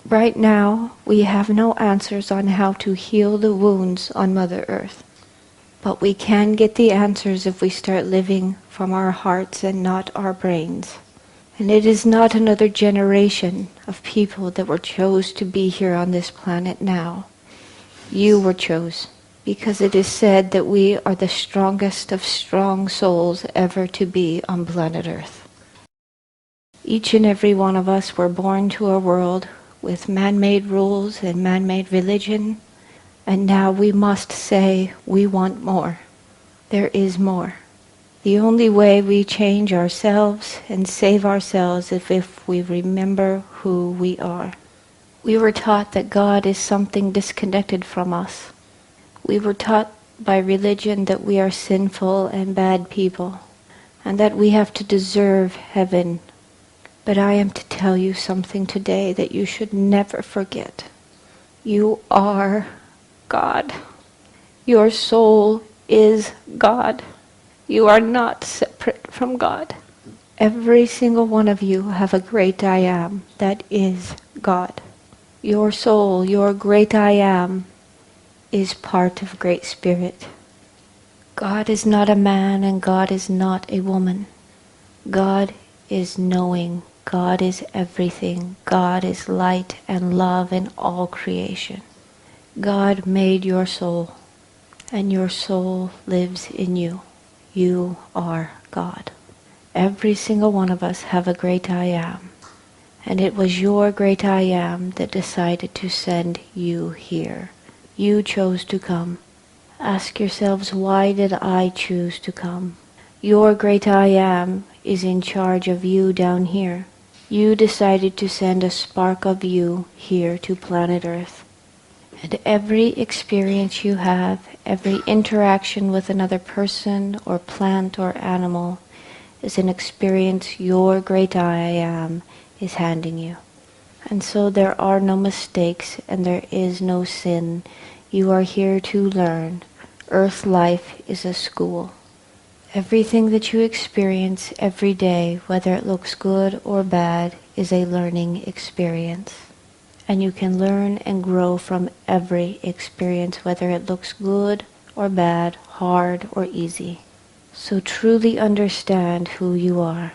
Right now, we have no answers on how to heal the wounds on Mother Earth. But we can get the answers if we start living from our hearts and not our brains. And it is not another generation of people that were chose to be here on this planet now. You were chose, because it is said that we are the strongest of strong souls ever to be on planet Earth. Each and every one of us were born to a world with man-made rules and man-made religion, and now we must say we want more. There is more. The only way we change ourselves and save ourselves is if we remember who we are. We were taught that God is something disconnected from us. We were taught by religion that we are sinful and bad people, and that we have to deserve heaven. But I am to tell you something today that you should never forget. You are God. Your soul is God. You are not separate from God. Every single one of you have a great I am that is God. Your soul, your great I am, is part of Great Spirit. God is not a man and God is not a woman. God is knowing. God is everything. God is light and love in all creation. God made your soul, and your soul lives in you. You are God. Every single one of us have a great I am, and it was your great I am that decided to send you here. You chose to come. Ask yourselves, why did I choose to come? Your great I am is in charge of you down here. You decided to send a spark of you here to planet Earth. And every experience you have, every interaction with another person or plant or animal is an experience your great I am is handing you. And so there are no mistakes and there is no sin. You are here to learn. Earth life is a school. Everything that you experience every day, whether it looks good or bad, is a learning experience. And you can learn and grow from every experience, whether it looks good or bad, hard or easy. So truly understand who you are.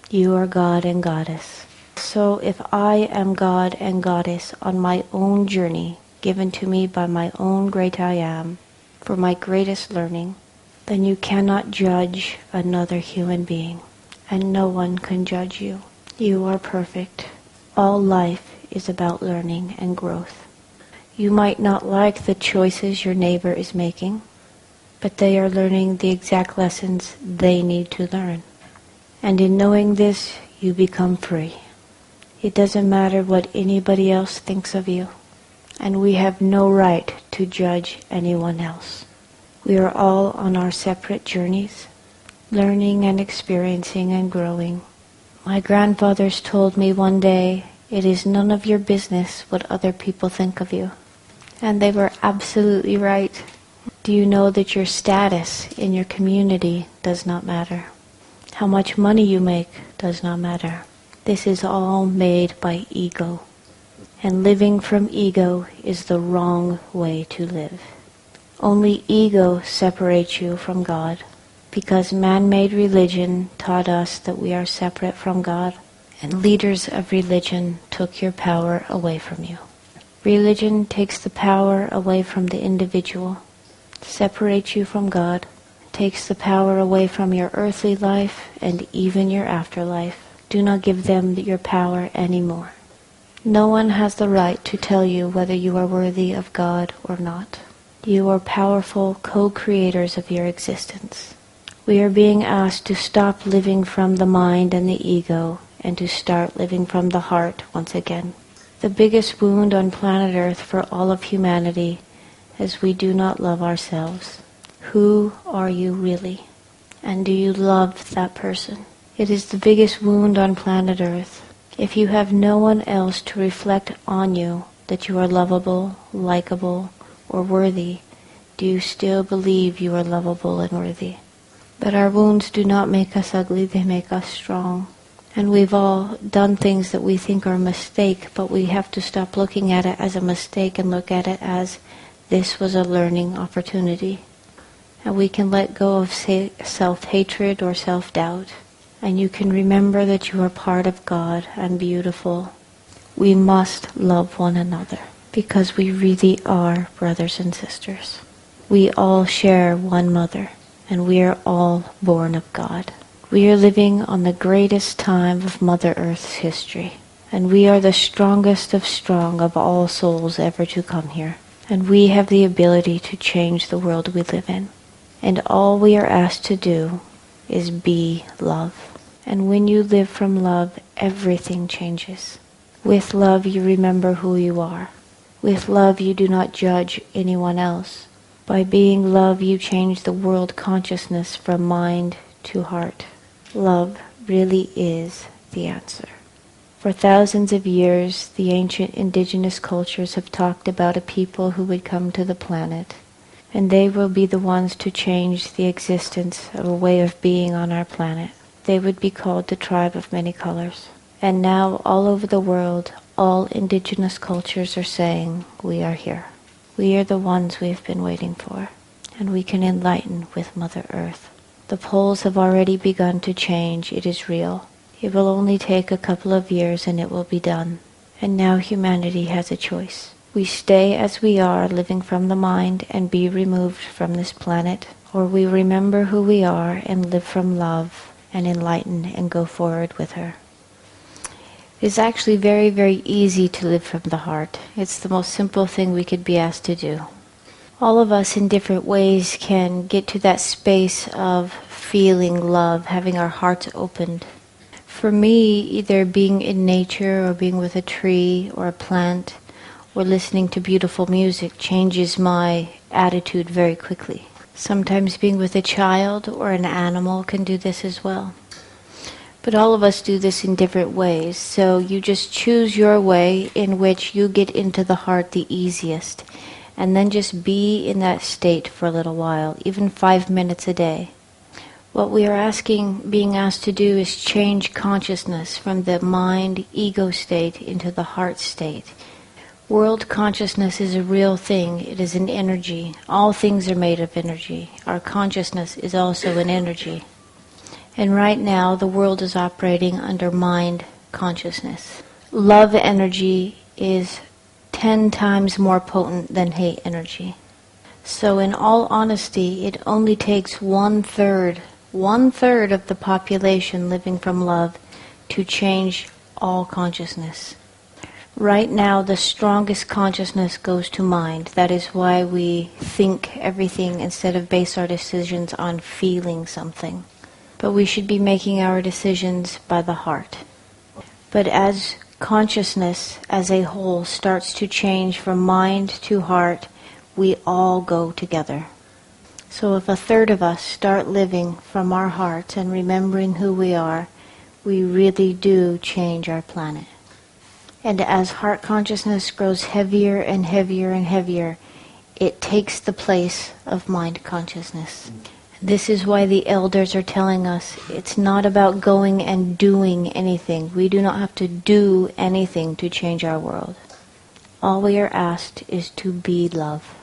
You are God and Goddess. So if I am God and Goddess on my own journey, given to me by my own great I am, for my greatest learning, then you cannot judge another human being, and no one can judge you. You are perfect. All life is about learning and growth. You might not like the choices your neighbor is making, but they are learning the exact lessons they need to learn. And in knowing this, you become free. It doesn't matter what anybody else thinks of you, and we have no right to judge anyone else. We are all on our separate journeys, learning and experiencing and growing. My grandfathers told me one day, it is none of your business what other people think of you. And they were absolutely right. Do you know that your status in your community does not matter? How much money you make does not matter. This is all made by ego. And living from ego is the wrong way to live. Only ego separates you from God, because man-made religion taught us that we are separate from God, and leaders of religion took your power away from you. Religion takes the power away from the individual, separates you from God, takes the power away from your earthly life and even your afterlife. Do not give them your power anymore. No one has the right to tell you whether you are worthy of God or not. You are powerful co-creators of your existence. We are being asked to stop living from the mind and the ego and to start living from the heart once again. The biggest wound on planet Earth for all of humanity is we do not love ourselves. Who are you really? And do you love that person? It is the biggest wound on planet Earth. If you have no one else to reflect on you that you are lovable, likable, or worthy, do you still believe you are lovable and worthy? But our wounds do not make us ugly, they make us strong. And we've all done things that we think are a mistake, but we have to stop looking at it as a mistake and look at it as this was a learning opportunity. And we can let go of self-hatred or self-doubt. And you can remember that you are part of God and beautiful. We must love one another because we really are brothers and sisters. We all share one mother, and we are all born of God. We are living on the greatest time of Mother Earth's history, and we are the strongest of strong of all souls ever to come here. And we have the ability to change the world we live in. And all we are asked to do is be love. And when you live from love, everything changes. With love, you remember who you are. With love, you do not judge anyone else. By being love, you change the world consciousness from mind to heart. Love really is the answer. For thousands of years, the ancient indigenous cultures have talked about a people who would come to the planet, and they will be the ones to change the existence of a way of being on our planet. They would be called the tribe of many colors. And now, all over the world, all indigenous cultures are saying, we are here. We are the ones we have been waiting for, and we can enlighten with Mother Earth. The poles have already begun to change. It is real. It will only take a couple of years and it will be done. And now humanity has a choice. We stay as we are, living from the mind and be removed from this planet, or we remember who we are and live from love and enlighten and go forward with her. It's actually very, very easy to live from the heart. It's the most simple thing we could be asked to do. All of us in different ways can get to that space of feeling love, having our hearts opened. For me, either being in nature or being with a tree or a plant or listening to beautiful music changes my attitude very quickly. Sometimes being with a child or an animal can do this as well. But all of us do this in different ways, so you just choose your way in which you get into the heart the easiest, and then just be in that state for a little while, even 5 minutes a day. What we are being asked to do is change consciousness from the mind, ego state into the heart state. World consciousness is a real thing. It is an energy. All things are made of energy. Our consciousness is also an energy. And right now, the world is operating under mind consciousness. Love energy is 10 times more potent than hate energy. So in all honesty, it only takes one third of the population living from love to change all consciousness. Right now, the strongest consciousness goes to mind. That is why we think everything instead of base our decisions on feeling something. But we should be making our decisions by the heart. But as consciousness as a whole starts to change from mind to heart, we all go together. So if a third of us start living from our hearts and remembering who we are, we really do change our planet. And as heart consciousness grows heavier and heavier and heavier, it takes the place of mind consciousness. This is why the elders are telling us it's not about going and doing anything. We do not have to do anything to change our world. All we are asked is to be love.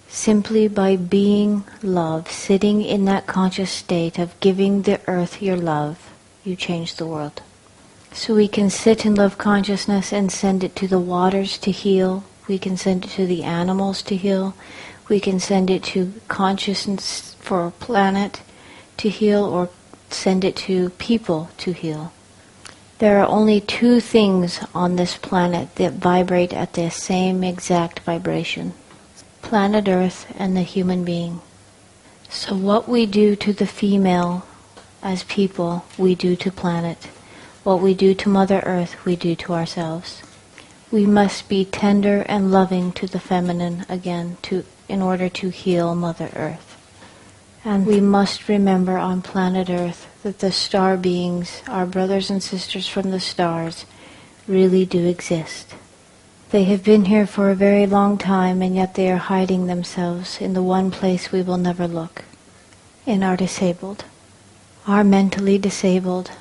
Simply by being love, sitting in that conscious state of giving the earth your love, you change the world. So we can sit in love consciousness and send it to the waters to heal. We can send it to the animals to heal. We can send it to consciousness for a planet to heal, or send it to people to heal. There are only 2 things on this planet that vibrate at the same exact vibration: planet Earth and the human being. So what we do to the female as people, we do to planet. What we do to Mother Earth, we do to ourselves. We must be tender and loving to the feminine again in order to heal Mother Earth. And we must remember on planet Earth that the star beings, our brothers and sisters from the stars, really do exist. They have been here for a very long time, and yet they are hiding themselves in the one place we will never look, in our disabled. Our mentally disabled,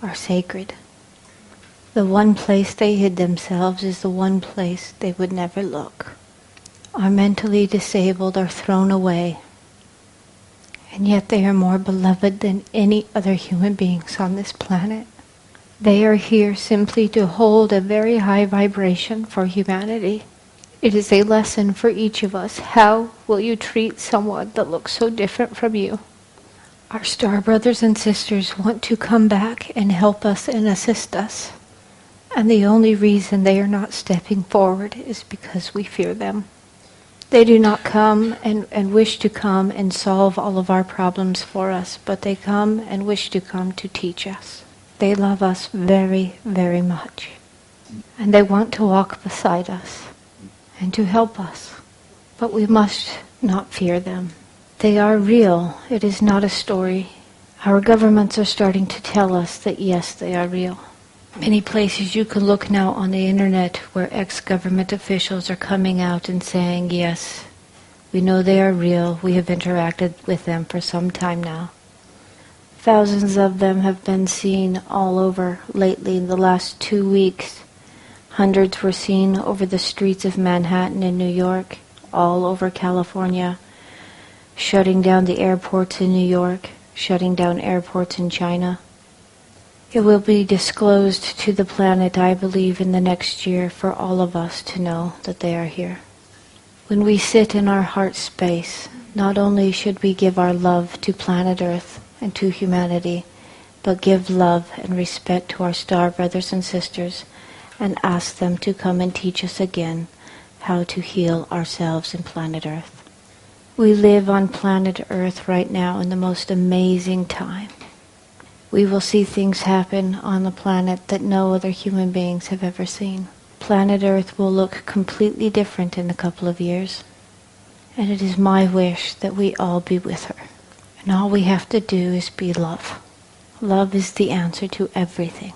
are sacred. The one place they hid themselves is the one place they would never look. Our mentally disabled are thrown away, and yet they are more beloved than any other human beings on this planet. They are here simply to hold a very high vibration for humanity. It is a lesson for each of us. How will you treat someone that looks so different from you? Our star brothers and sisters want to come back and help us and assist us. And the only reason they are not stepping forward is because we fear them. They do not come and wish to come and solve all of our problems for us, but they come and wish to come to teach us. They love us very, very much. And they want to walk beside us and to help us. But we must not fear them. They are real. It is not a story. Our governments are starting to tell us that yes, they are real. Many places you can look now on the internet where ex-government officials are coming out and saying, yes, we know they are real. We have interacted with them for some time now. Thousands of them have been seen all over lately in the last 2 weeks. Hundreds were seen over the streets of Manhattan in New York, all over California, shutting down the airports in New York, shutting down airports in China. It will be disclosed to the planet, I believe, in the next year for all of us to know that they are here. When we sit in our heart space, not only should we give our love to planet Earth and to humanity, but give love and respect to our star brothers and sisters and ask them to come and teach us again how to heal ourselves in planet Earth. We live on planet Earth right now in the most amazing time. We will see things happen on the planet that no other human beings have ever seen. Planet Earth will look completely different in a couple of years. And it is my wish that we all be with her. And all we have to do is be love. Love is the answer to everything.